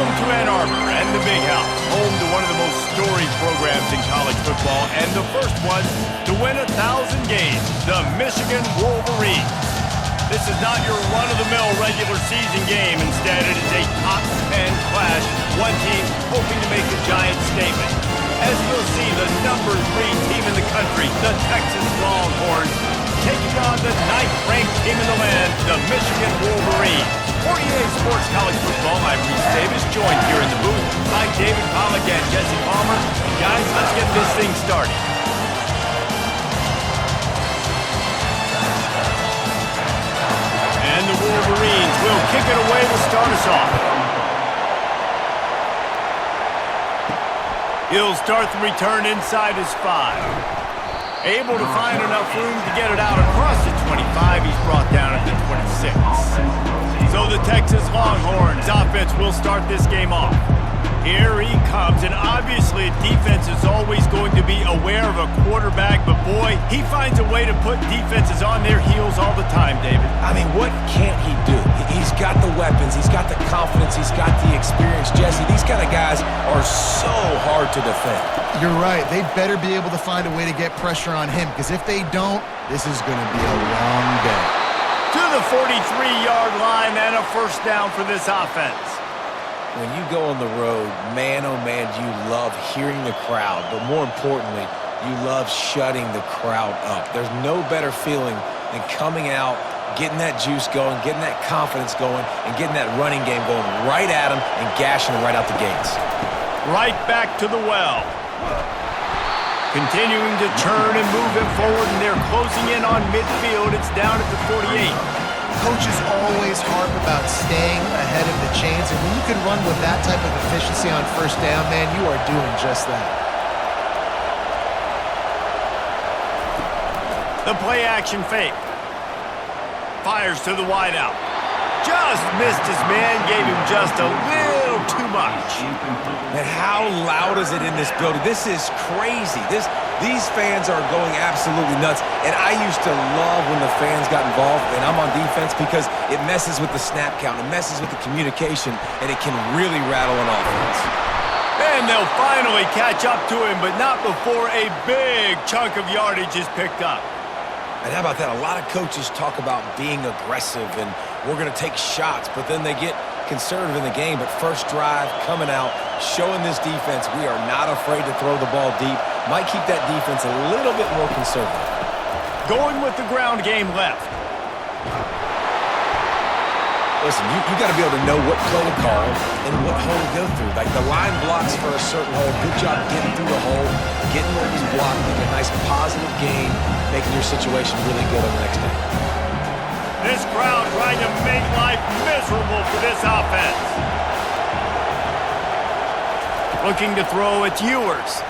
Welcome to Ann Arbor and the Big House, home to one of the most storied programs in college football, and the first one to win 1,000 games, the Michigan Wolverines. This is not your run-of-the-mill regular season game. Instead, it is a top 10 clash, one team hoping to make a giant statement. As you'll see, the number 3 team in the country, the Texas Longhorns, taking on the 9th-ranked team in the land, the Michigan Wolverines. 48 Sports College Football, I'm Reese Davis, joined here in the booth by David Pollack and Jesse Palmer. Guys, let's get this thing started. And the Wolverines will kick it away to start us off. He'll start the return inside his 5. Able to find enough room to get it out across the 25. He's brought down at the 26. So the Texas Longhorns offense will start this game off. Here he comes, and obviously defense is always going to be aware of a quarterback, but boy, he finds a way to put defenses on their heels all the time, David. I mean, what can't he do? He's got the weapons, he's got the confidence, he's got the experience. Jesse, these kind of guys are so hard to defend. You're right. They better be able to find a way to get pressure on him, because if they don't, this is going to be a long day. To the 43-yard line and a first down for this offense. When you go on the road, man, oh man, you love hearing the crowd, but more importantly, you love shutting the crowd up. There's no better feeling than coming out, getting that juice going, getting that confidence going, and getting that running game going right at them and gashing them right out the gates. Right back to the well. Continuing to churn and move it forward, and they're closing in on midfield. It's down at the 48. Coaches always harp about staying ahead of the chains, and when you can run with that type of efficiency on first down, man, you are doing just that. The play action fake. Fires to the wideout. Just missed his man, gave him just a little too much. Man, how loud is it in this building? This is crazy. These fans are going absolutely nuts. And I used to love when the fans got involved, and I'm on defense, because it messes with the snap count, it messes with the communication, and it can really rattle an offense. And they'll finally catch up to him, but not before a big chunk of yardage is picked up. And how about that? A lot of coaches talk about being aggressive and we're going to take shots, but then they get conservative in the game. But first drive, coming out, showing this defense we are not afraid to throw the ball deep. Might keep that defense a little bit more conservative. Going with the ground game left. Listen, you got to be able to know what play to call and what hole to go through. Like the line blocks for a certain hole. Good job getting through the hole, getting what was blocked, making a nice positive gain, making your situation really good on the next day. This crowd trying to make life miserable for this offense. Looking to throw, it's Ewers.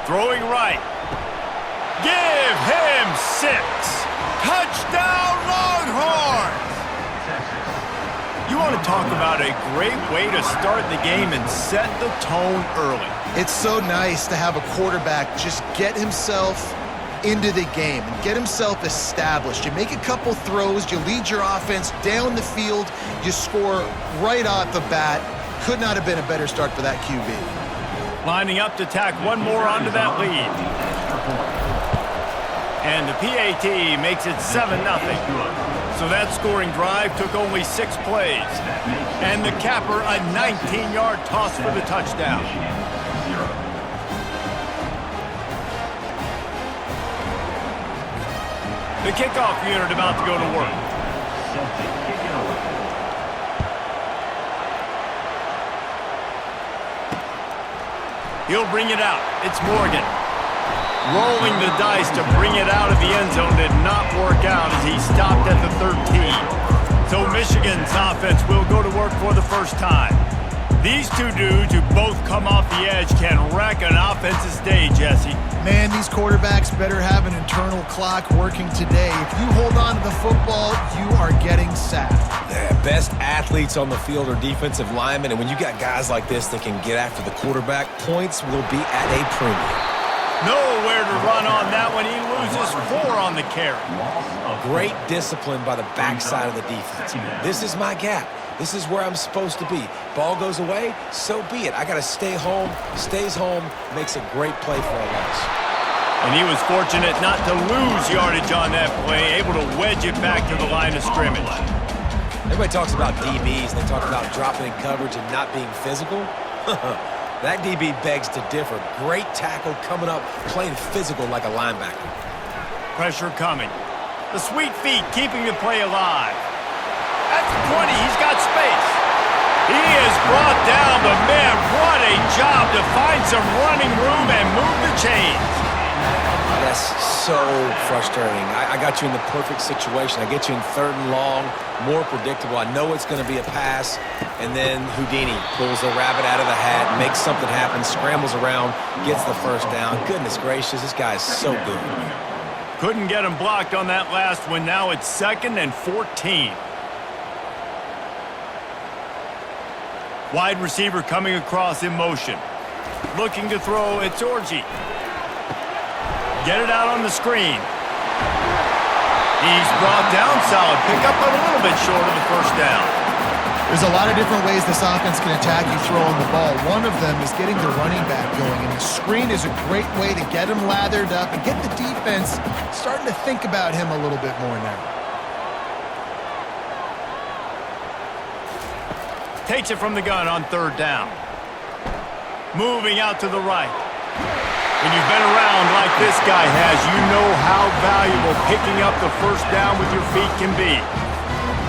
Throwing right. Give him 6. Touchdown Longhorns! You want to talk about a great way to start the game and set the tone early. It's so nice to have a quarterback just get himself into the game and get himself established. You make a couple throws, you lead your offense down the field, you score right off the bat. Could not have been a better start for that QB. Lining up to tack one more onto that lead. And the PAT makes it 7-0. So that scoring drive took only 6 plays. And the capper, a 19-yard toss for the touchdown. The kickoff unit about to go to work. He'll bring it out. It's Morgan. Rolling the dice to bring it out of the end zone did not work out as he stopped at the 13. So Michigan's offense will go to work for the first time. These two dudes who both come off the edge can wreck an offensive day, Jesse. Man, these quarterbacks better have an internal clock working today. If you hold on to the football, you are getting sacked. The best athletes on the field are defensive linemen, and when you got guys like this that can get after the quarterback, points will be at a premium. Nowhere to run on that one. He loses 4 on the carry. Great discipline by the backside of the defense. This is my gap. This is where I'm supposed to be. Ball goes away, so be it. I got to stay home, stays home, makes a great play for a loss. And he was fortunate not to lose yardage on that play, able to wedge it back to the line of scrimmage. Everybody talks about DBs, and they talk about dropping in coverage and not being physical. That DB begs to differ. Great tackle coming up, playing physical like a linebacker. Pressure coming. The sweet feet keeping the play alive. At the 20, he's got space. He is brought down, but man, what a job to find some running room and move the chains. That's so frustrating. I got you in the perfect situation. I get you in 3rd and long, more predictable. I know it's going to be a pass, and then Houdini pulls the rabbit out of the hat, makes something happen, scrambles around, gets the first down. Goodness gracious, this guy is so good. Couldn't get him blocked on that last one. Now it's 2nd and 14. Wide receiver coming across in motion. Looking to throw, it's Orji. Get it out on the screen. He's brought down solid. Pick up a little bit short of the first down. There's a lot of different ways this offense can attack you throwing the ball. One of them is getting the running back going, and the screen is a great way to get him lathered up and get the defense starting to think about him a little bit more now. Takes it from the gun on 3rd down. Moving out to the right. When you've been around like this guy has, you know how valuable picking up the first down with your feet can be.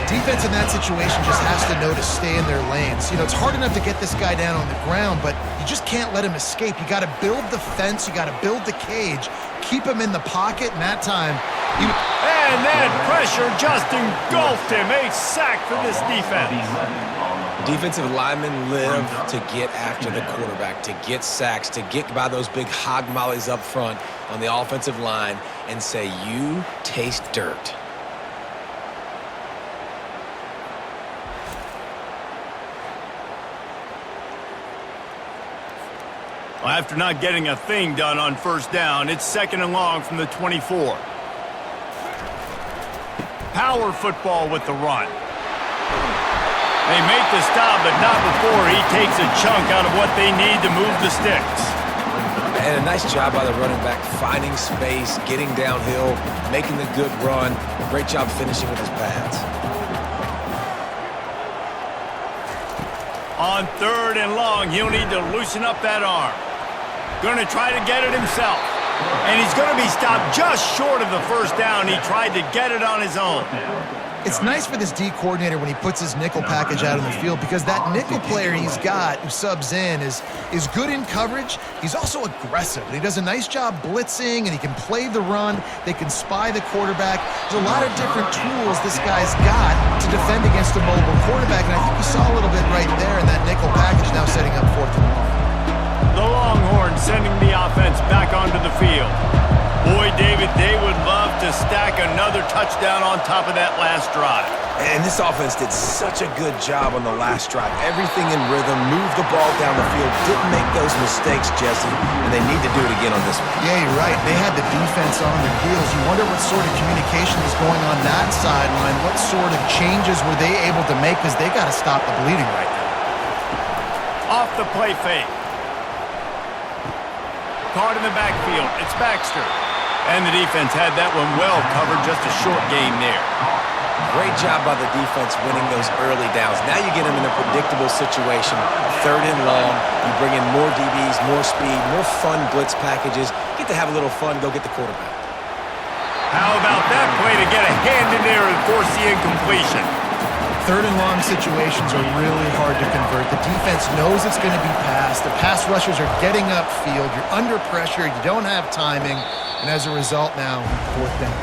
Defense in that situation just has to know to stay in their lanes. You know, it's hard enough to get this guy down on the ground, but you just can't let him escape. You got to build the fence. You got to build the cage. Keep him in the pocket, and that time... And that pressure just engulfed him. A sack for this defense. Defensive linemen live to get after the quarterback, to get sacks, to get by those big hog mollies up front on the offensive line and say, you taste dirt. Well, after not getting a thing done on 1st down, it's 2nd and long from the 24. Power football with the run. They make the stop, but not before he takes a chunk out of what they need to move the sticks. And a nice job by the running back, finding space, getting downhill, making the good run. Great job finishing with his pads. On 3rd and long, he'll need to loosen up that arm. Going to try to get it himself. And he's going to be stopped just short of the first down. He tried to get it on his own. It's nice for this D coordinator when he puts his nickel package out on the field, because that nickel player he's got who subs in is good in coverage. He's also aggressive, and he does a nice job blitzing, and he can play the run. They can spy the quarterback. There's a lot of different tools this guy's got to defend against a mobile quarterback, and I think you saw a little bit right there in that nickel package now setting up 4th and long. The Longhorns sending the offense back onto the field. Boy, David, they would love to stack another touchdown on top of that last drive. And this offense did such a good job on the last drive. Everything in rhythm, moved the ball down the field, didn't make those mistakes, Jesse, and they need to do it again on this one. Yeah, you're right. They had the defense on their heels. You wonder what sort of communication is going on that sideline. What sort of changes were they able to make, because they got to stop the bleeding right now. Off the play fake. Card in the backfield. It's Baxter. And the defense had that one well covered. Just a short game there. Great job by the defense winning those early downs. Now you get them in a predictable situation. 3rd and long. You bring in more DBs, more speed, more fun blitz packages. Get to have a little fun. Go get the quarterback. How about that play to get a hand in there and force the incompletion? 3rd and long situations are really hard to convert. The defense knows it's going to be passed. The pass rushers are getting upfield. You're under pressure. You don't have timing. And as a result now, 4th down.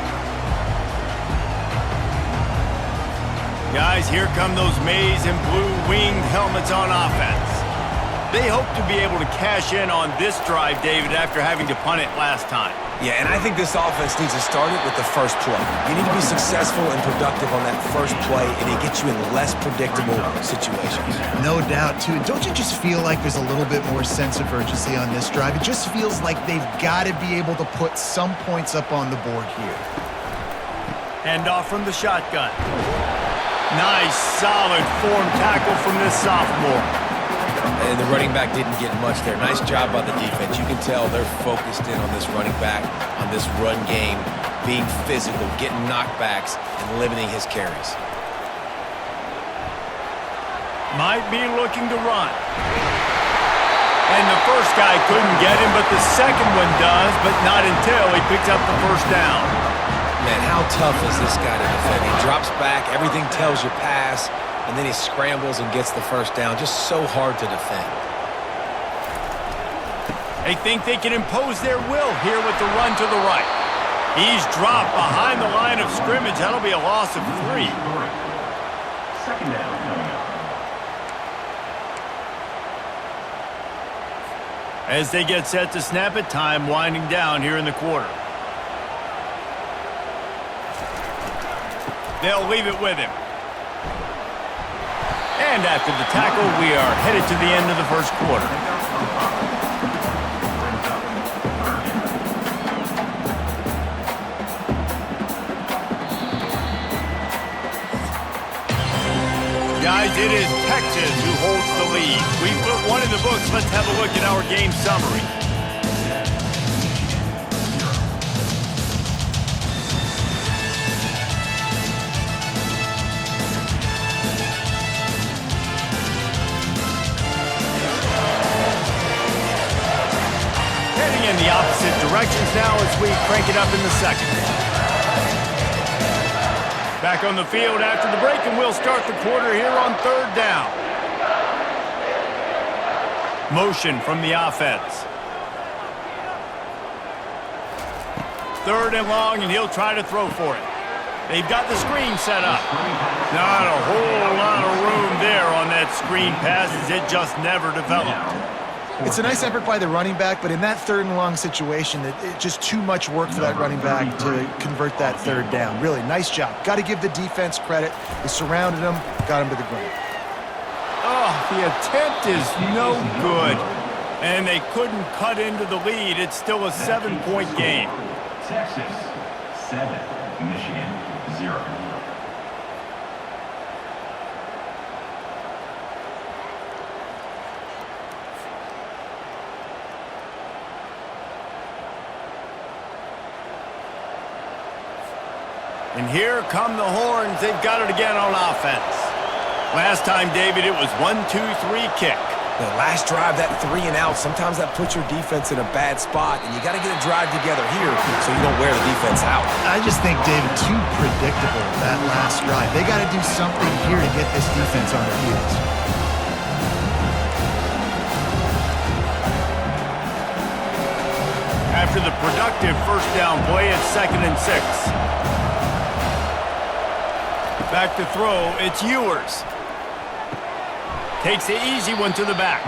Guys, here come those maize and blue winged helmets on offense. They hope to be able to cash in on this drive, David, after having to punt it last time. Yeah, and I think this offense needs to start it with the first play. You need to be successful and productive on that first play, and it gets you in less predictable situations. No doubt, too. Don't you just feel like there's a little bit more sense of urgency on this drive? It just feels like they've got to be able to put some points up on the board here. Hand off from the shotgun. Nice, solid form tackle from this sophomore. And the running back didn't get much there. Nice job by the defense. You can tell they're focused in on this running back, on this run game, being physical, getting knockbacks, and limiting his carries. Might be looking to run. And the first guy couldn't get him, but the second one does, but not until he picks up the first down. Man, how tough is this guy to defend? He drops back, everything tells you pass, and then he scrambles and gets the first down. Just so hard to defend. They think they can impose their will here with the run to the right. He's dropped behind the line of scrimmage. That'll be a loss of 3. Second down coming up. As they get set to snap it, time winding down here in the quarter. They'll leave it with him. And after the tackle, we are headed to the end of the first quarter. Guys, it is Texas who holds the lead. We put one in the books. Let's have a look at our game summary. Heading in the opposite directions now as we crank it up in the second. Back on the field after the break, and we'll start the quarter here on third down. Motion from the offense. Third and long, and he'll try to throw for it. They've got the screen set up. Not a whole lot of room there on that screen pass as it just never developed. It's a nice effort by the running back, but in that third and long situation, it's just too much work for that running back to convert that third down. Really, nice job. Got to give the defense credit. They surrounded him, got him to the ground. Oh, the attempt is no good. And they couldn't cut into the lead. It's still a 7-point game. Texas 7, Michigan 0. And here come the horns. They've got it again on offense. Last time, David, it was 1-2-3 kick. The last drive, that 3 and out, sometimes that puts your defense in a bad spot, and you got to get a drive together here so you don't wear the defense out. I just think, David, too predictable, that last drive. They got to do something here to get this defense on their heels. After the productive first down play, it's 2nd and 6. Back to throw, it's Ewers. Takes the easy one to the back.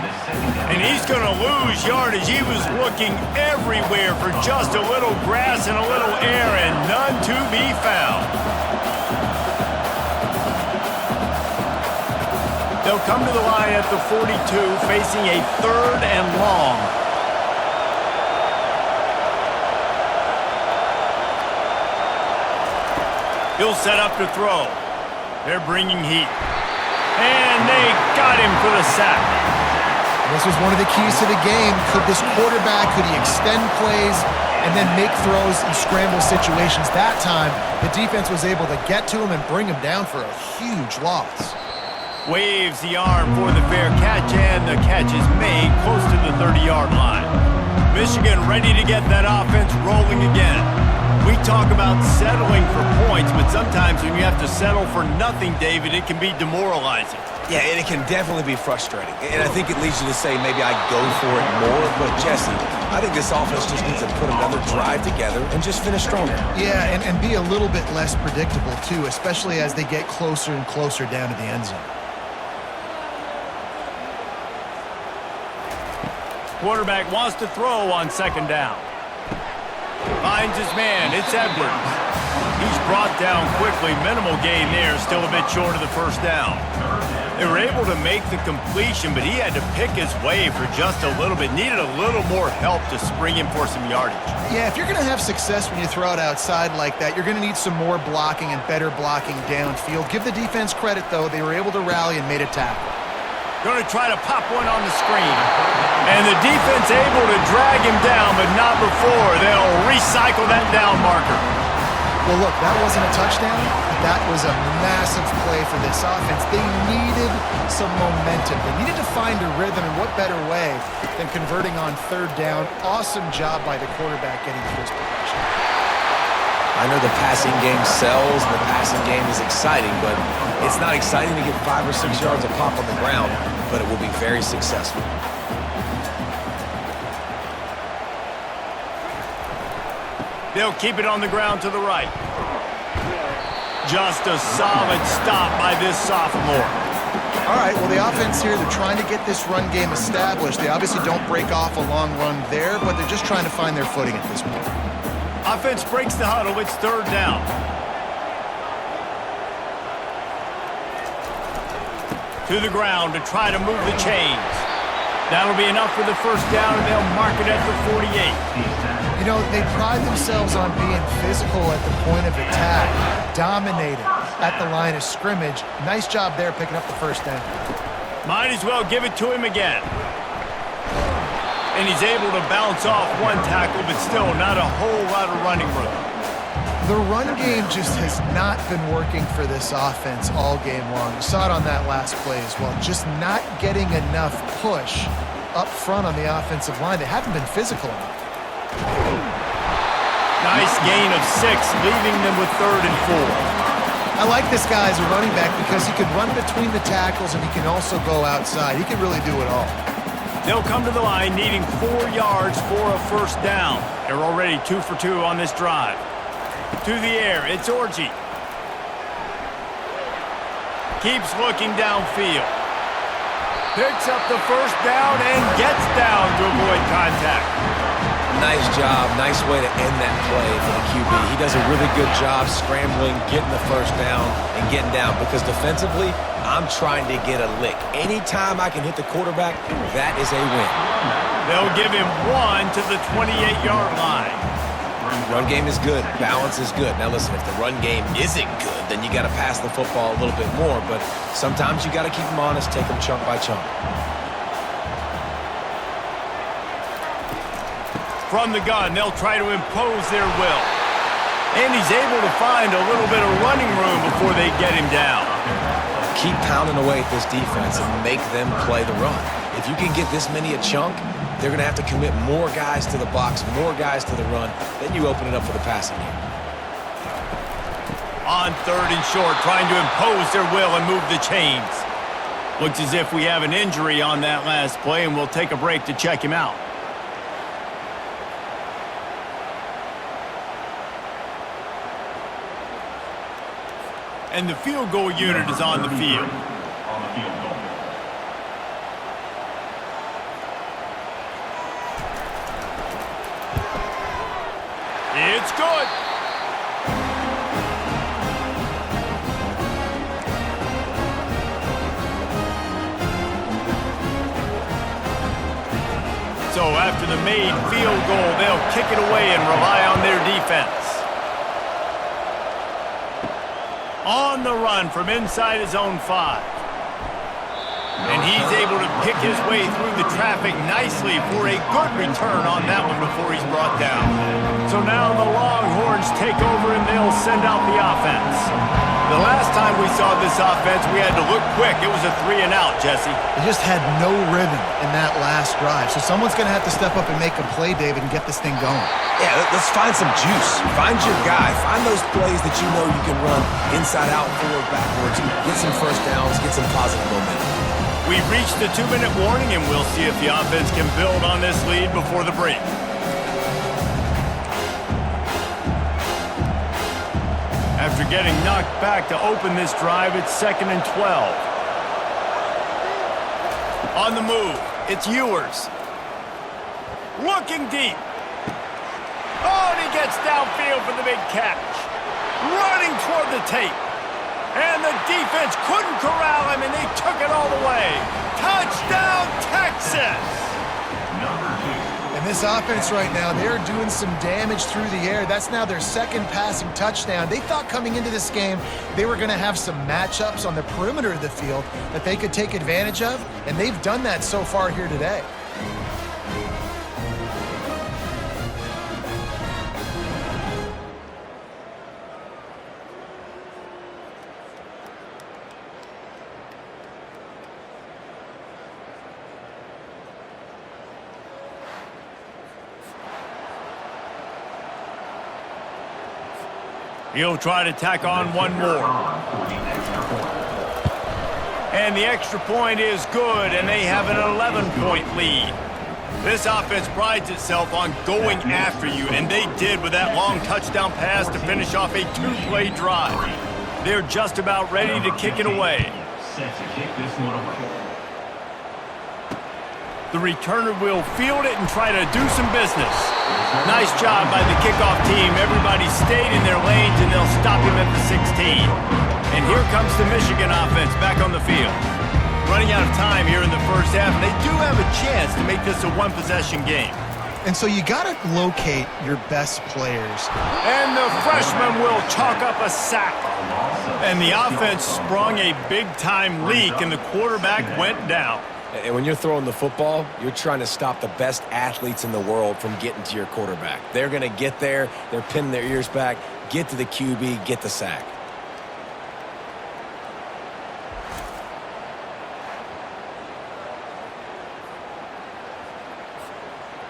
And he's going to lose yardage. He was looking everywhere for just a little grass and a little air, and none to be found. They'll come to the line at the 42, facing a 3rd and long. He'll set up to throw. They're bringing heat. And they got him for the sack. This was one of the keys to the game. Could this quarterback, could he extend plays and then make throws in scramble situations? That time, the defense was able to get to him and bring him down for a huge loss. Waves the arm for the fair catch, and the catch is made close to the 30-yard line. Michigan ready to get that offense rolling again. We talk about settling for points, but sometimes when you have to settle for nothing, David, it can be demoralizing. Yeah, and it can definitely be frustrating. And I think it leads you to say maybe I go for it more. But, Jesse, I think this offense just needs to put another drive together and just finish stronger. Yeah, and be a little bit less predictable, too, especially as they get closer and closer down to the end zone. Quarterback wants to throw on 2nd down. Finds his man. It's Edwards. He's brought down quickly. Minimal gain there. Still a bit short of the first down. They were able to make the completion, but he had to pick his way for just a little bit. Needed a little more help to spring him for some yardage. Yeah, if you're going to have success when you throw it outside like that, you're going to need some more blocking and better blocking downfield. Give the defense credit, though. They were able to rally and made a tackle. Going to try to pop one on the screen. And the defense able to drag him down, but not before they'll recycle that down marker. Well, look, that wasn't a touchdown, but that was a massive play for this offense. They needed some momentum. They needed to find a rhythm, and what better way than converting on third down. Awesome job by the quarterback getting to this possession. I know the passing game sells, and the passing game is exciting, but it's not exciting to get 5 or 6 yards of pop on the ground, but it will be very successful. They'll keep it on the ground to the right. Just a solid stop by this sophomore. All right, well, the offense here, they're trying to get this run game established. They obviously don't break off a long run there, but they're just trying to find their footing at this point. Offense breaks the huddle. It's third down. To the ground to try to move the chains. That'll be enough for the first down, and they'll mark it at the 48. You know, they pride themselves on being physical at the point of attack, dominating at the line of scrimmage. Nice job there picking up the first down. Might as well give it to him again. And he's able to bounce off one tackle, but still not a whole lot of running room. The run game just has not been working for this offense all game long. You saw it on that last play as well. Just not getting enough push up front on the offensive line. They haven't been physical enough. Nice gain of 6, leaving them with 3rd and 4. I like this guy as a running back because he can run between the tackles and he can also go outside. He can really do it all. They'll come to the line needing 4 yards for a first down. They're already 2 for 2 on this drive. To the air, it's Orji. Keeps looking downfield. Picks up the first down and gets down to avoid contact. Nice job. Nice way to end that play for the QB. He does a really good job scrambling, getting the first down, and getting down because defensively, I'm trying to get a lick. Anytime I can hit the quarterback, that is a win. They'll give him 1 to the 28-yard line. Run game is good. Balance is good. Now listen, if the run game isn't good, then you got to pass the football a little bit more. But sometimes you got to keep them honest, take them chunk by chunk. From the gun, they'll try to impose their will. And he's able to find a little bit of running room before they get him down. Keep pounding away at this defense and make them play the run. If you can get this many a chunk, they're going to have to commit more guys to the box, more guys to the run. Then you open it up for the passing game. On 3rd and short, trying to impose their will and move the chains. Looks as if we have an injury on that last play, and we'll take a break to check him out. And the field goal unit is on the field. On the field goal. It's good. So after the made field goal, they'll kick it away and rely on their defense. On the run from inside his own 5. And he's able to pick his way through the traffic nicely for a good return on that one before he's brought down. So now the Longhorns take over and they'll send out the offense. The last time we saw this offense, we had to look quick. It was a 3-and-out, Jesse. They just had no rhythm in that last drive. So someone's going to have to step up and make a play, David, and get this thing going. Yeah, let's find some juice. Find your guy. Find those plays that you know you can run inside out, forward, backwards. Get some first downs. Get some positive momentum. We've reached the 2-minute warning, and we'll see if the offense can build on this lead before the break. After getting knocked back to open this drive, it's 2nd and 12. On the move, it's Ewers. Looking deep. Oh, and he gets downfield for the big catch. Running toward the tape. And the defense couldn't corral him, and they took it all the way. Touchdown, Texas! And this offense right now, they're doing some damage through the air. That's now their second passing touchdown. They thought coming into this game they were going to have some matchups on the perimeter of the field that they could take advantage of, and they've done that so far here today. He'll try to tack on one more. And the extra point is good, and they have an 11-point lead. This offense prides itself on going after you, and they did with that long touchdown pass to finish off a two-play drive. They're just about ready to kick it away. Set to kick this one away. The returner will field it and try to do some business. Nice job by the kickoff team. Everybody stayed in their lanes, and they'll stop him at the 16. And here comes the Michigan offense back on the field. Running out of time here in the first half, and they do have a chance to make this a one-possession game. And so you got to locate your best players. And the freshman will chalk up a sack. And the offense sprung a big-time leak, and the quarterback went down. And when you're throwing the football, you're trying to stop the best athletes in the world from getting to your quarterback. They're going to get there. They're pinning their ears back, get to the QB, get the sack.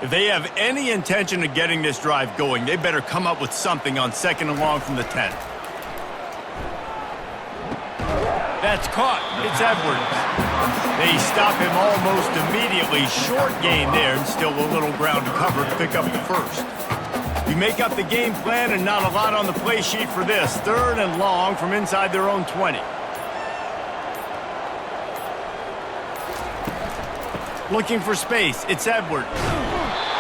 If they have any intention of getting this drive going, they better come up with something on 2nd and long from the 10. That's caught. It's Edwards. They stop him almost immediately. Short gain there, and still a little ground to cover to pick up the first. You make up the game plan, and not a lot on the play sheet for this. 3rd and long from inside their own 20. Looking for space. It's Edwards.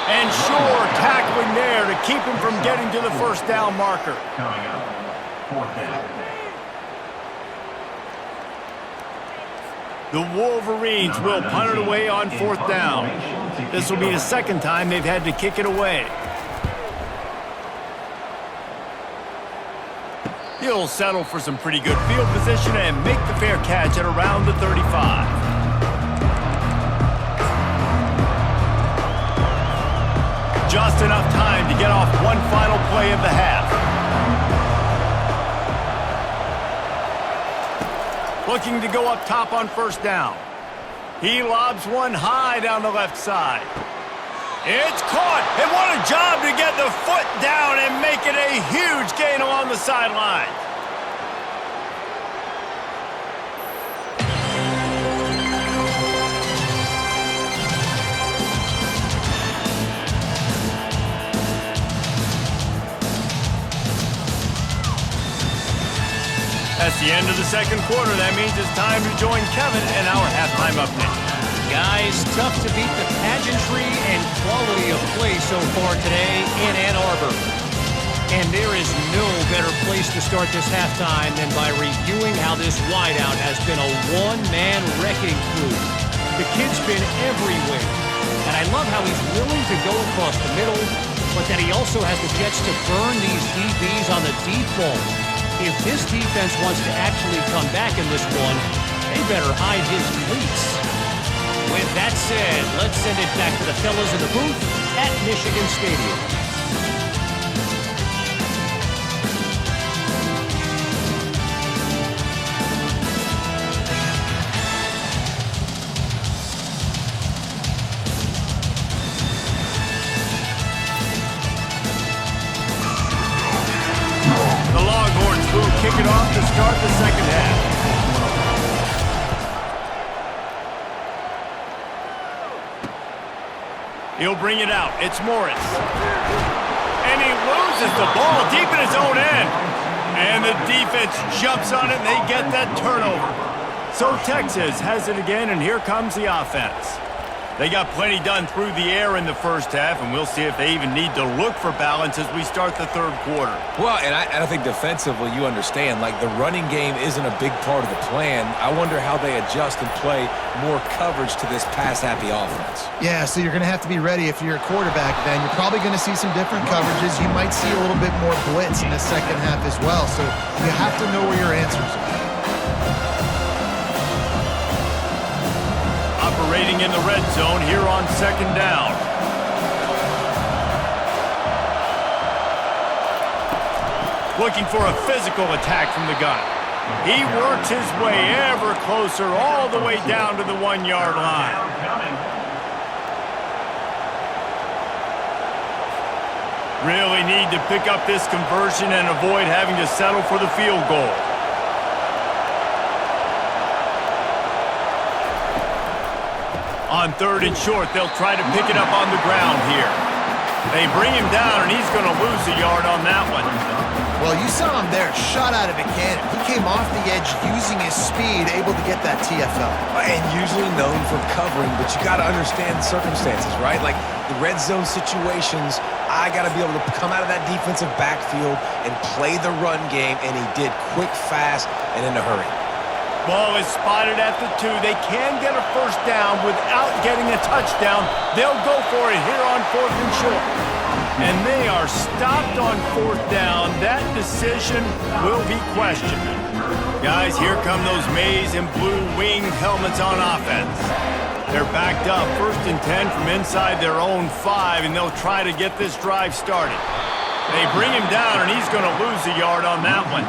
And sure, tackling there to keep him from getting to the first down marker. Coming up, 4th down. The Wolverines will punt it away on 4th down. This will be the second time they've had to kick it away. He'll settle for some pretty good field position and make the fair catch at around the 35. Just enough time to get off one final play of the half. Looking to go up top on 1st down. He lobs one high down the left side. It's caught, and what a job to get the foot down and make it a huge gain along the sideline. That's the end of the 2nd quarter. That means it's time to join Kevin in our halftime update. Guys, tough to beat the pageantry and quality of play so far today in Ann Arbor. And there is no better place to start this halftime than by reviewing how this wideout has been a one-man wrecking crew. The kid's been everywhere. And I love how he's willing to go across the middle, but that he also has the jets to burn these DBs on the deep ball. If this defense wants to actually come back in this one, they better hide his cleats. With that said, let's send it back to the fellas in the booth at Michigan Stadium. Kick it off to start the 2nd half. He'll bring it out. It's Morris. And he loses the ball deep in his own end. And the defense jumps on it, and they get that turnover. So Texas has it again, and here comes the offense. They got plenty done through the air in the first half, and we'll see if they even need to look for balance as we start the third quarter. Well, and I think defensively you understand, like the running game isn't a big part of the plan. I wonder how they adjust and play more coverage to this pass-happy offense. Yeah, so you're going to have to be ready if you're a quarterback then. You're probably going to see some different coverages. You might see a little bit more blitz in the second half as well, so you have to know where your answers are. Operating in the red zone here on second down. Looking for a physical attack from the gun. He works his way ever closer all the way down to the 1-yard line. Really need to pick up this conversion and avoid having to settle for the field goal. On third and short, they'll try to pick it up on the ground here. They bring him down, and he's going to lose a yard on that one. Well, you saw him there, shot out of a cannon. He came off the edge using his speed, able to get that TFL. And usually known for covering, but you got to understand the circumstances, right? Like the red zone situations, I got to be able to come out of that defensive backfield and play the run game, and he did quick, fast, and in a hurry. Ball is spotted at the 2. They can get a first down without getting a touchdown. They'll go for it here on fourth and short. And they are stopped on fourth down. That decision will be questioned. Guys, here come those maize and blue winged helmets on offense. They're backed up, 1st and 10 from inside their own 5, and they'll try to get this drive started. They bring him down, and he's going to lose a yard on that one.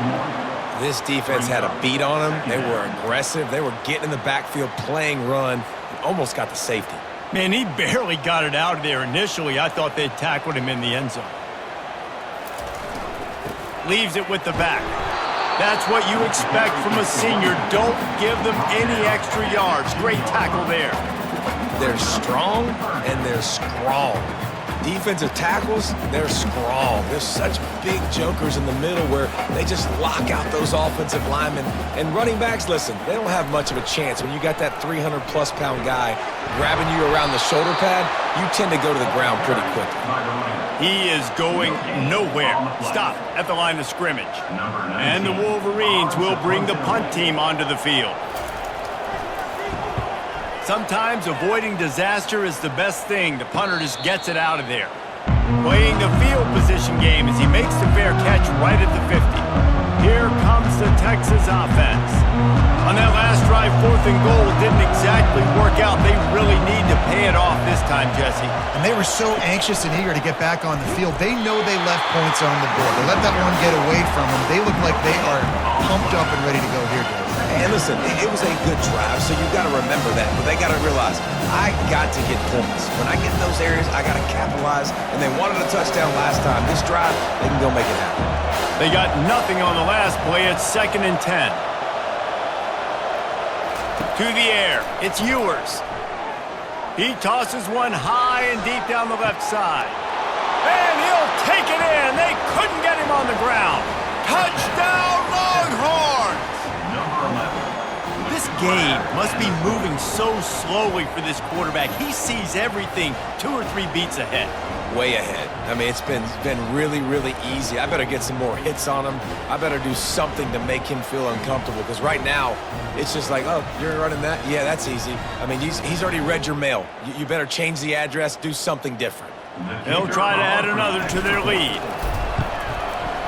This defense had a beat on them. They were aggressive. They were getting in the backfield, playing run, and almost got the safety. Man, he barely got it out of there initially. I thought they'd tackled him in the end zone. Leaves it with the back. That's what you expect from a senior. Don't give them any extra yards. Great tackle there. They're strong and they're strong. Defensive tackles, they're strong. They're such big jokers in the middle where they just lock out those offensive linemen. And running backs, listen, they don't have much of a chance. When you got that 300-plus pound guy grabbing you around the shoulder pad, you tend to go to the ground pretty quickly. He is going nowhere. Stop at the line of scrimmage. And the Wolverines will bring the punt team onto the field. Sometimes avoiding disaster is the best thing. The punter just gets it out of there. Playing the field position game as he makes the fair catch right at the 50. Here comes the Texas offense. On that last drive, 4th and goal didn't exactly work out. They really need to pay it off this time, Jesse. And they were so anxious and eager to get back on the field. They know they left points on the board. They let that one get away from them. They look like they are pumped up and ready to go here, Dave. And listen, it was a good drive, so you've got to remember that. But they got to realize, I got to get points. When I get in those areas, I got to capitalize. And they wanted a touchdown last time. This drive, they can go make it happen. They got nothing on the last play. It's 2nd and 10. To the air. It's Ewers. He tosses one high and deep down the left side. And he'll take it in. They couldn't get him on the ground. Touchdown, Longhorns! This game must be moving so slowly for this quarterback. He sees everything 2 or 3 beats ahead. Way ahead. I mean, it's been really, really easy. I better get some more hits on him. I better do something to make him feel uncomfortable, because right now, it's just like, oh, you're running that? Yeah, that's easy. I mean, he's already read your mail. You better change the address, do something different. They'll try to add another to their lead.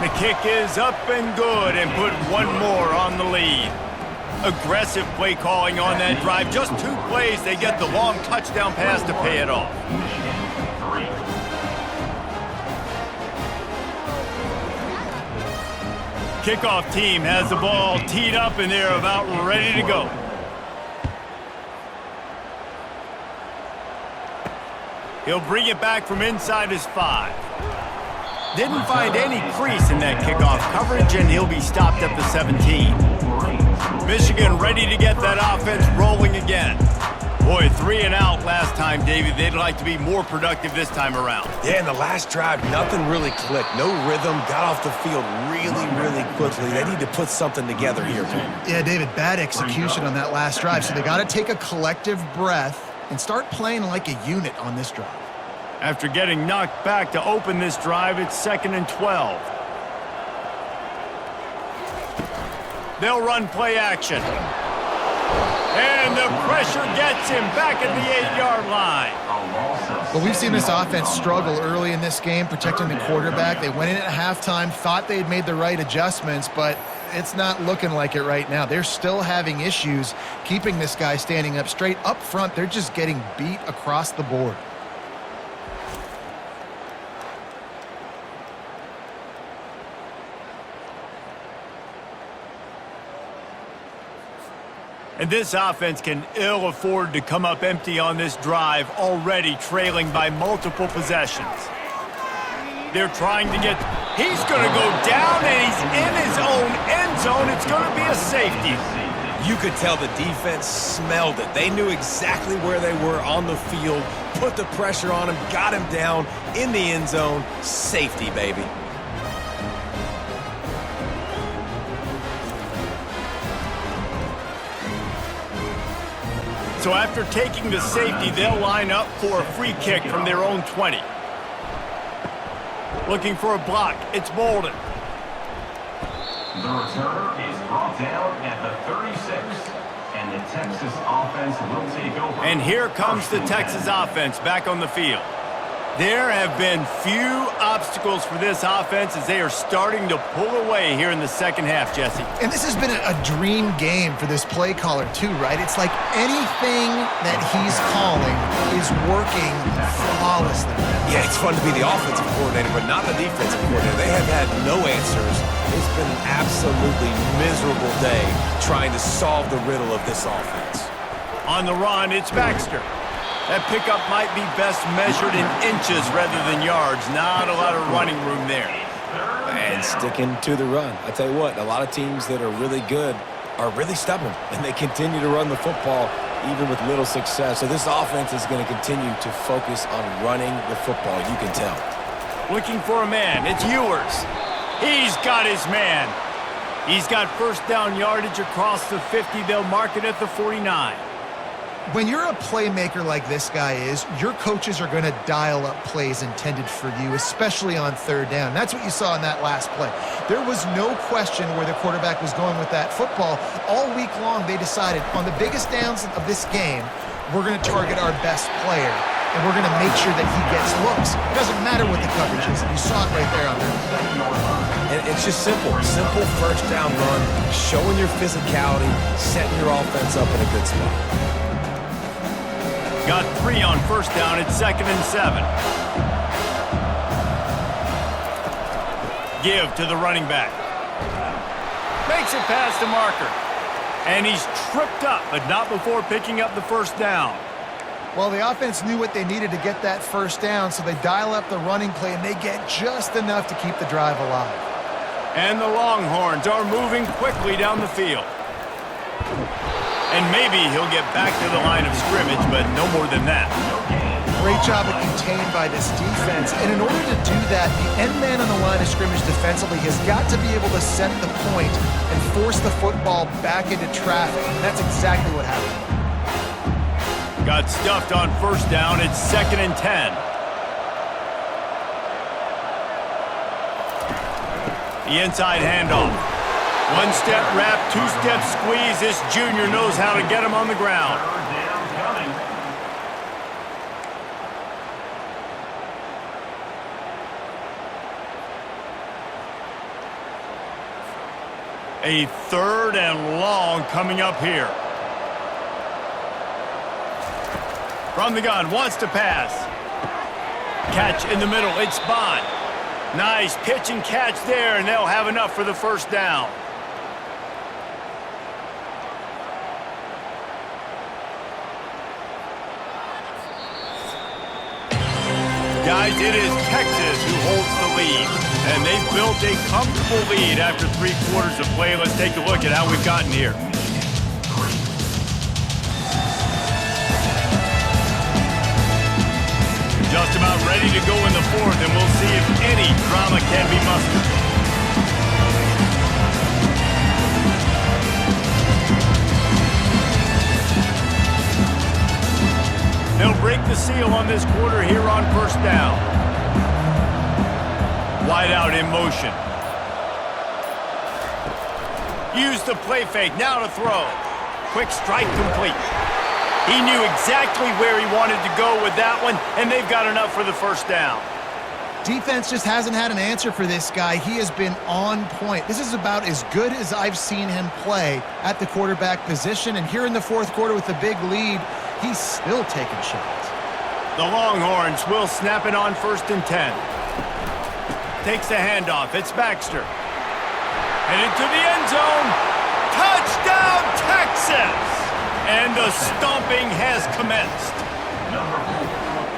The kick is up and good and put one more on the lead. Aggressive play calling on that drive. Just 2 plays, they get the long touchdown pass to pay it off. Kickoff team has the ball teed up and they're about ready to go. He'll bring it back from inside his 5. Didn't find any crease in that kickoff coverage, and he'll be stopped at the 17. Michigan ready to get that offense rolling again. Boy, 3 and out last time, David. They'd like to be more productive this time around. Yeah, in the last drive, nothing really clicked. No rhythm, got off the field really, really quickly. They need to put something together here. Yeah, David, bad execution on that last drive. So they got to take a collective breath and start playing like a unit on this drive. After getting knocked back to open this drive, it's 2nd and 12. They'll run play action. And the pressure gets him back at the 8-yard line. Well, we've seen this offense struggle early in this game, protecting the quarterback. They went in at halftime, thought they had made the right adjustments, but it's not looking like it right now. They're still having issues keeping this guy standing up straight. Up front, they're just getting beat across the board. And this offense can ill afford to come up empty on this drive, already trailing by multiple possessions. They're trying to get... He's going to go down, and he's in his own end zone. It's going to be a safety. You could tell the defense smelled it. They knew exactly where they were on the field, put the pressure on him, got him down in the end zone. Safety, baby. So after taking the safety, they'll line up for a free kick from their own 20. Looking for a block. It's Bolden. The returner is brought down at the 36, and the Texas offense will take over. And here comes the Texas offense back on the field. There have been few obstacles for this offense as they are starting to pull away here in the second half, Jesse. And this has been a dream game for this play caller too, right? It's like anything that he's calling is working flawlessly. Yeah, it's fun to be the offensive coordinator, but not the defensive coordinator. They have had no answers. It's been an absolutely miserable day trying to solve the riddle of this offense. On the run, it's Baxter. That pickup might be best measured in inches rather than yards. Not a lot of running room there. And sticking to the run. I tell you what, a lot of teams that are really good are really stubborn, and they continue to run the football even with little success. So this offense is going to continue to focus on running the football, you can tell. Looking for a man. It's Ewers. He's got his man. He's got first down yardage across the 50. They'll mark it at the 49. When you're a playmaker like this guy is, your coaches are going to dial up plays intended for you, especially on third down. That's what you saw in that last play. There was no question where the quarterback was going with that football. All week long, they decided on the biggest downs of this game, we're going to target our best player, and we're going to make sure that he gets looks. It doesn't matter what the coverage is. You saw it right there on there. And it's just simple. Simple first down run, showing your physicality, setting your offense up in a good spot. Got 3 on first down. It's 2nd and 7. Give to the running back. Makes it past the marker. And he's tripped up, but not before picking up the first down. Well, the offense knew what they needed to get that first down, so they dial up the running play, and they get just enough to keep the drive alive. And the Longhorns are moving quickly down the field. And maybe he'll get back to the line of scrimmage, but no more than that. Great job of contained by this defense. And in order to do that, the end man on the line of scrimmage defensively has got to be able to set the point and force the football back into traffic. And that's exactly what happened. Got stuffed on first down. It's 2nd and 10. The inside handoff. One-step wrap, two-step squeeze. This junior knows how to get him on the ground. A 3rd and long coming up here. From the gun, wants to pass. Catch in the middle, it's Bond. Nice pitch and catch there, and they'll have enough for the first down. Guys, it is Texas who holds the lead, and they've built a comfortable lead after 3 quarters of play. Let's take a look at how we've gotten here. Just about ready to go in the 4th, and we'll see if any drama can be mustered. He'll break the seal on this quarter here on first down. Wide out in motion. Use the play fake, now to throw. Quick strike complete. He knew exactly where he wanted to go with that one, and they've got enough for the first down. Defense just hasn't had an answer for this guy. He has been on point. This is about as good as I've seen him play at the quarterback position. And here in the fourth quarter with a big lead, he's still taking shots. The Longhorns will snap it on 1st and 10. Takes the handoff. It's Baxter. Headed to the end zone. Touchdown, Texas! And the stomping has commenced.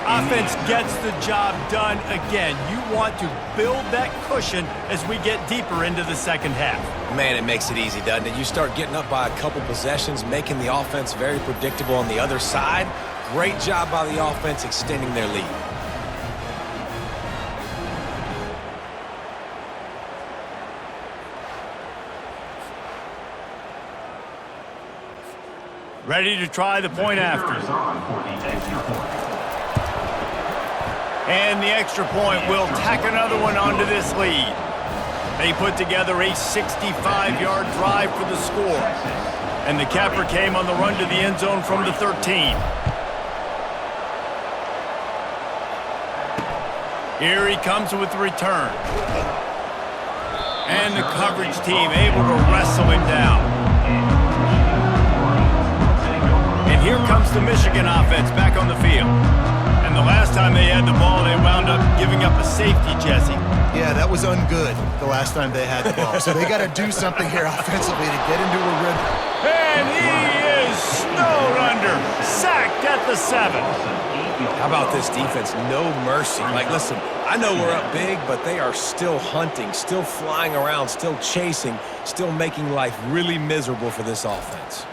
Offense gets the job done again. You want to build that cushion as we get deeper into the second half. Man, it makes it easy, doesn't it? You start getting up by a couple possessions, making the offense very predictable on the other side. Great job by the offense extending their lead. Ready to try the point after. And the extra point will tack another one onto this lead. They put together a 65-yard drive for the score. And the capper came on the run to the end zone from the 13. Here he comes with the return. And the coverage team able to wrestle him down. And here comes the Michigan offense back on the field. And the last time they had the ball, they wound up giving up a safety, Jesse. Yeah, that was ungood the last time they had the ball. So they got to do something here offensively to get into a rhythm. And he is snowed under, sacked at the 7. How about this defense? No mercy. Like, listen, I know we're up big, but they are still hunting, still flying around, still chasing, still making life really miserable for this offense.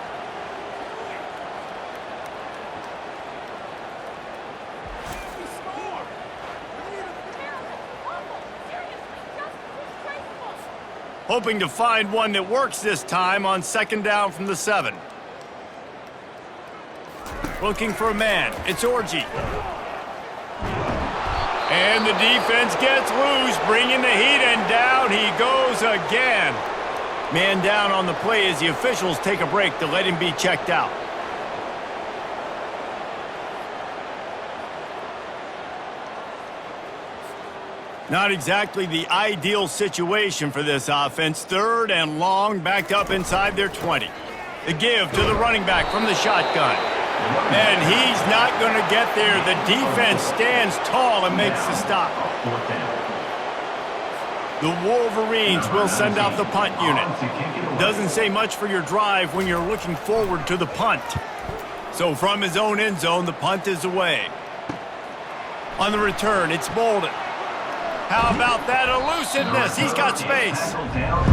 Hoping to find one that works this time on 2nd down from the 7. Looking for a man. It's Orji. And the defense gets loose, bringing the heat, and down he goes again. Man down on the play as the officials take a break to let him be checked out. Not exactly the ideal situation for this offense. 3rd and long, backed up inside their 20. The give to the running back from the shotgun. And he's not going to get there. The defense stands tall and makes the stop. The Wolverines will send out the punt unit. Doesn't say much for your drive when you're looking forward to the punt. So from his own end zone, the punt is away. On the return, it's Bolden. How about that elusiveness? He's got space.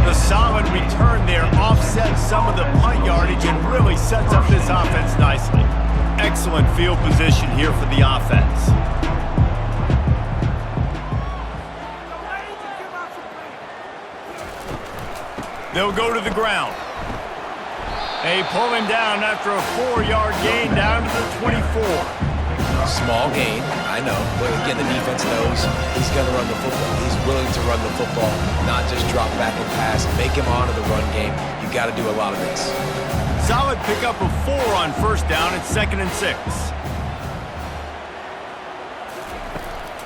The solid return there offsets some of the punt yardage and really sets up this offense nicely. Excellent field position here for the offense. They'll go to the ground. They pull him down after a 4-yard gain down to the 24. Small gain, I know, but again, the defense knows he's going to run the football. He's willing to run the football, not just drop back and pass, make him honor the run game. You got to do a lot of this. Solid pickup of 4 on 1st down. It's 2nd and 6.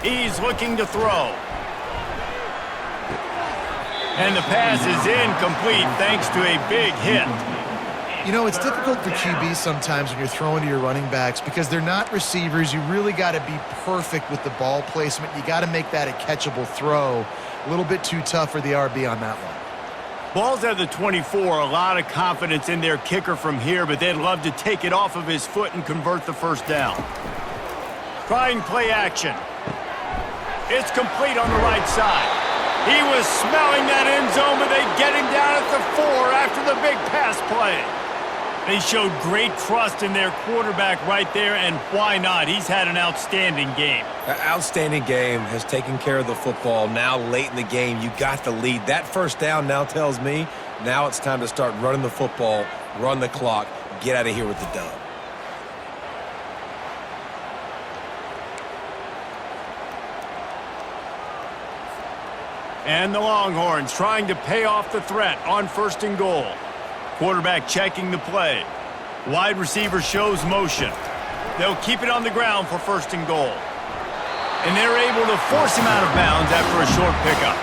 He's looking to throw. And the pass is incomplete thanks to a big hit. You know, it's difficult for QBs sometimes when you're throwing to your running backs because they're not receivers. You really got to be perfect with the ball placement. You got to make that a catchable throw. A little bit too tough for the RB on that one. Ball's at the 24. A lot of confidence in their kicker from here, but they'd love to take it off of his foot and convert the 1st down. Trying play action. It's complete on the right side. He was smelling that end zone, but they get him down at the 4 after the big pass play. They showed great trust in their quarterback right there, and why not? He's had an outstanding game. An outstanding game, has taken care of the football. Now late in the game, you got the lead. That 1st down now tells me now it's time to start running the football, run the clock, get out of here with the dub. And the Longhorns trying to pay off the threat on 1st and goal. Quarterback checking the play. Wide receiver shows motion. They'll keep it on the ground for 1st and goal. And they're able to force him out of bounds after a short pickup.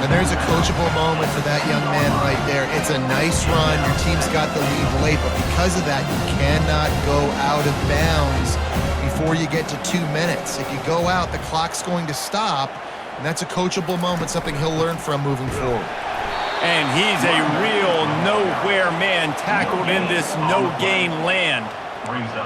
And there's a coachable moment for that young man right there. It's a nice run. Your team's got the lead late, but because of that, you cannot go out of bounds before you get to 2 minutes. If you go out, the clock's going to stop, and that's a coachable moment, something he'll learn from moving forward. And he's a real nowhere man tackled in this no-gain land.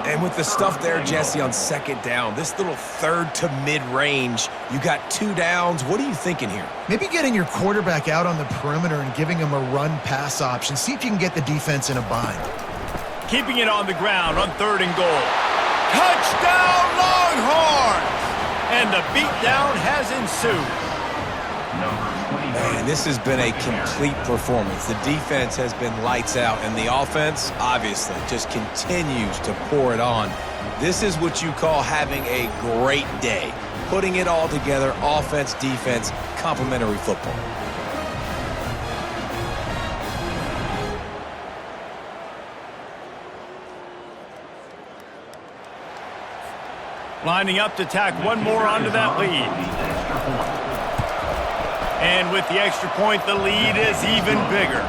And with the stuff there, Jesse, on 2nd down, this little 3rd to mid-range, you got 2 downs. What are you thinking here? Maybe getting your quarterback out on the perimeter and giving him a run-pass option. See if you can get the defense in a bind. Keeping it on the ground on 3rd and goal. Touchdown, Longhorns! And the beatdown has ensued. Man, this has been a complete performance. The defense has been lights out, and the offense, obviously, just continues to pour it on. This is what you call having a great day. Putting it all together, offense, defense, complementary football. Lining up to tack one more onto that lead. And with the extra point, the lead is even bigger.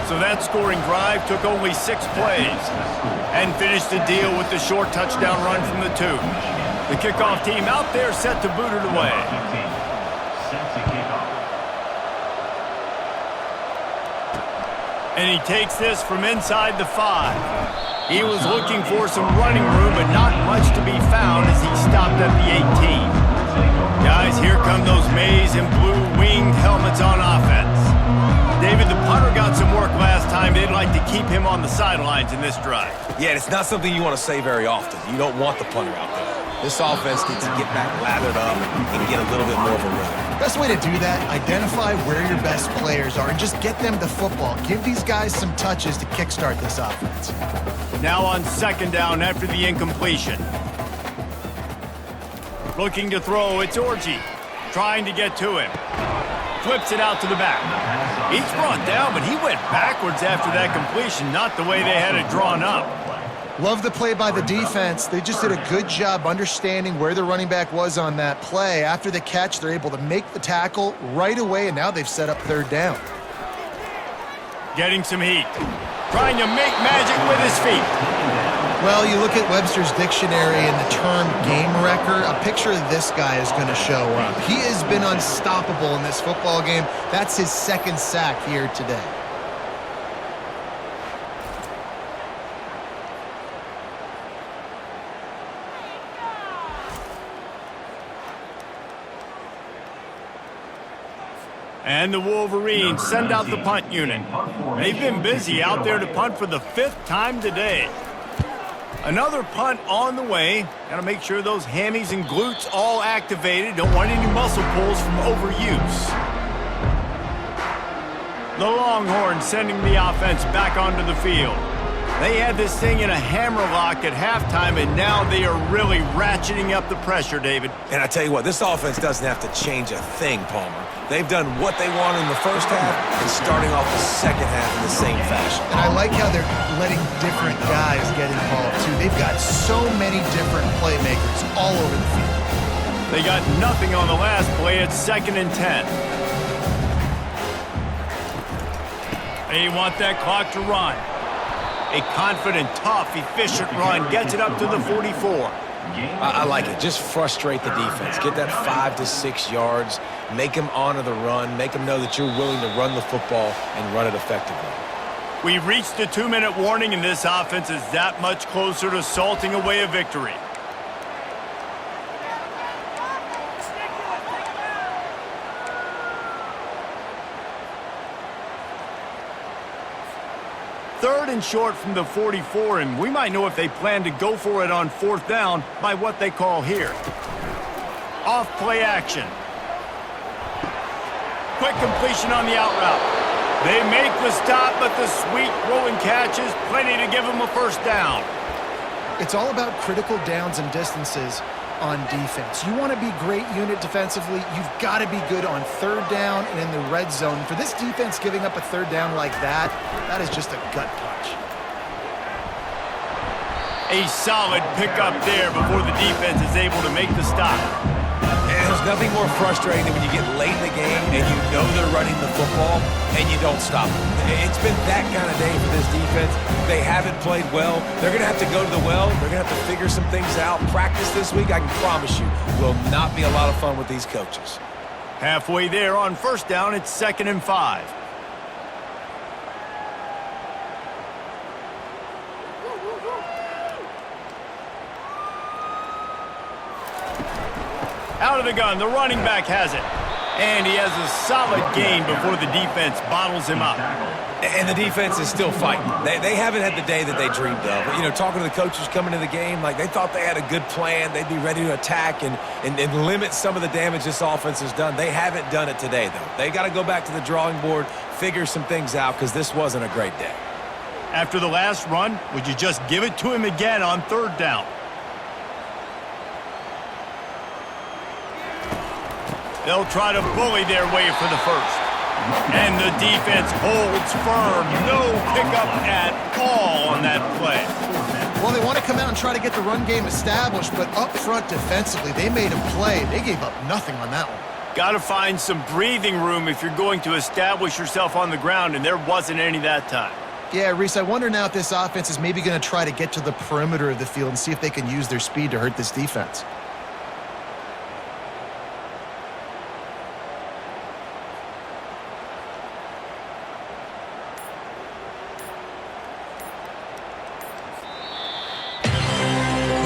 So that scoring drive took only 6 plays and finished the deal with the short touchdown run from the 2. The kickoff team out there set to boot it away. And he takes this from inside the 5. He was looking for some running room, but not much to be found as he stopped at the 18. Guys, here come those maize and blue winged helmets on offense. David, the punter got some work last time. They'd like to keep him on the sidelines in this drive. Yeah, it's not something you want to say very often. You don't want the punter out there. This offense needs to get back lathered up and get a little bit more of a rhythm. Best way to do that, identify where your best players are and just get them the football. Give these guys some touches to kickstart this offense. Now on 2nd down after the incompletion. Looking to throw, it's Orji. Trying to get to him. Flips it out to the back. He's brought down, but he went backwards after that completion, not the way they had it drawn up. Love the play by the defense. They just did a good job understanding where the running back was on that play. After the catch, they're able to make the tackle right away, and now they've set up 3rd down. Getting some heat. Trying to make magic with his feet. Well, you look at Webster's dictionary and the term game wrecker, a picture of this guy is going to show up. He has been unstoppable in this football game. That's his 2nd sack here today. And the Wolverines send out the punt unit. They've been busy out there to punt for the 5th time today. Another punt on the way. Got to make sure those hammies and glutes all activated. Don't want any muscle pulls from overuse. The Longhorns sending the offense back onto the field. They had this thing in a hammerlock at halftime, and now they are really ratcheting up the pressure, David. And I tell you what, this offense doesn't have to change a thing, Palmer. They've done what they want in the 1st half and starting off the 2nd half in the same fashion. And I like how they're letting different guys get involved, too. They've got so many different playmakers all over the field. They got nothing on the last play at 2nd and 10. They want that clock to run. A confident, tough, efficient run gets it up to the 44. I like it. Just frustrate the defense. Get that 5 to 6 yards. Make them honor the run. Make them know that you're willing to run the football and run it effectively. We've reached the 2-minute warning, and this offense is that much closer to salting away a victory. Third and short from the 44, and we might know if they plan to go for it on 4th down by what they call here. Off play action. Quick completion on the out route. They make the stop, but the sweet rolling catch is plenty to give them a 1st down. It's all about critical downs and distances. on defense. You want to be great unit defensively, you've got to be good on third down and in the red zone. For this defense giving up a third down like that, that is just a gut punch. A solid pickup there before the defense is able to make the stop. And there's nothing more frustrating than when you get late in the game and you know they're running the football and you don't stop them. It's been that kind of day for this defense. They haven't played well. They're going to have to go to the well. They're going to have to figure some things out. Practice this week, I can promise you, will not be a lot of fun with these coaches. Halfway there on first down, it's 2nd and 5. Out of the gun, the running back has it. And he has a solid gain before the defense bottles him up. And the defense is still fighting. They haven't had the day that they dreamed of. You know, talking to the coaches coming into the game, like they thought they had a good plan. They'd be ready to attack and limit some of the damage this offense has done. They haven't done it today, though. They got to go back to the drawing board, figure some things out, because this wasn't a great day. After the last run, would you just give it to him again on third down? They'll try to bully their way for the first. And the defense holds firm. No pickup at all on that play. Well, they want to come out and try to get the run game established, but up front defensively, they made a play. They gave up nothing on that one. Got to find some breathing room if you're going to establish yourself on the ground, and there wasn't any that time. Yeah, Reese, I wonder now if this offense is maybe going to try to get to the perimeter of the field and see if they can use their speed to hurt this defense.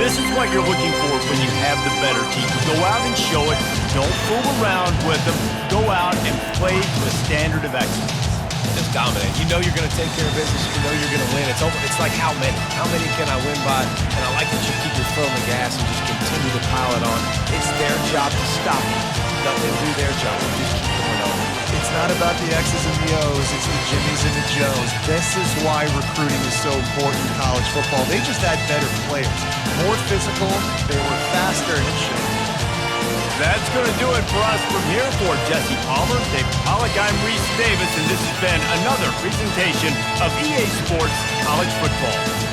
This is what you're looking for when you have the better team. Go out and show it. Don't fool around with them. Go out and play to a standard of excellence. Just dominate. You know you're going to take care of business. You know you're going to win. It's like how many? How many can I win by? And I like that you keep your foot on the gas and just continue to pile it on. It's their job to stop you. Let them do their job. Just keep going on. It's not about the X's and the O's. It's the Jimmies and the Joes. This is why recruiting is so important in college football. They just had better players. More physical. They were faster, and it showed. That's going to do it for us from here. For Jesse Palmer, Dave Pollock, I'm Reese Davis, and this has been another presentation of EA Sports College Football.